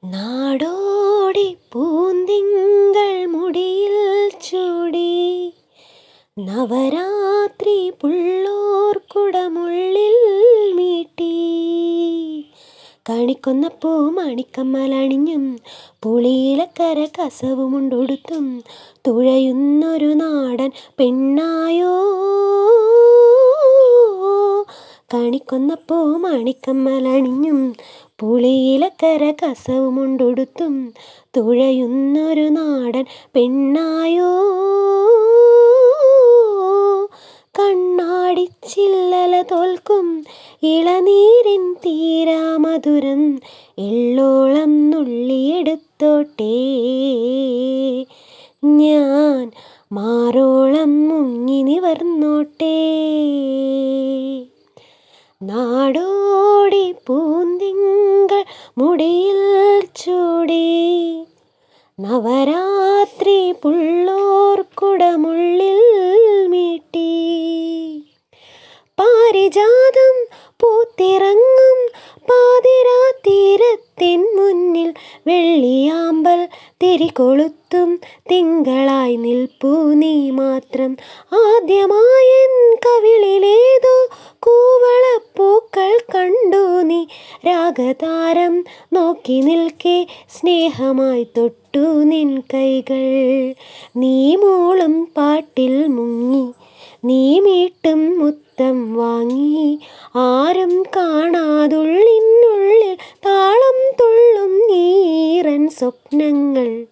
നാടോടി പൂന്തിങ്കൾ മുടിയിൽ ചൂടി നവരാത്രി പുള്ളോർക്കുടമുള്ളിൽ മീട്ടി കണിക്കൊന്നപ്പൂ മണിക്കമ്മലണിഞ്ഞും പുളിയിലക്കര കസവുമുണ്ടൊടുത്തും തുഴയുന്നൊരു നാടൻ പെണ്ണായോ. കണിക്കൊന്നപ്പൂ മണിക്കമ്മലണിഞ്ഞും പുളിയിലക്കര കസവുമുണ്ടൊടുത്തും തുഴയുന്നൊരു നാടൻ പെണ്ണായോ. കണ്ണാടിച്ചില്ലല തോൽക്കും ഇളനീരിൻ തീരാമധുരം എള്ളോളം നുള്ളിയെടുത്തോട്ടെ ഞാൻ മാറോളം മുങ്ങി നിവർന്നോട്ടെ. നാടോടി പൂന്തിങ്കൾ മുടിയിൽ ചൂടി നവരാത്രി പുള്ളോർക്കുടമുള്ളിൽ മീട്ടി പാരിജാതം പൂത്തിറങ്ങും പാതിരാത്തീരത്തിൻ മുന്നിൽ വെള്ളിയാമ്പൽ തിരികൊളുത്തും തിങ്കളായി നിൽപ്പൂ നീ മാത്രം. ആദ്യമായൻ കവിളിലേതോ കൂവളപ്പൂക്കൾ കണ്ടു നീ രാഗതാരം നോക്കി നിൽക്കെ സ്നേഹമായി തൊട്ടു നിൻ കൈകൾ. നീ മൂളും പാട്ടിൽ മുങ്ങി നീ മീട്ടും മുത്തം വാങ്ങി ആരും കാണാതുള്ളിനുള്ളിൽ താളം തുള്ളും നീറൻ സ്വപ്നങ്ങൾ.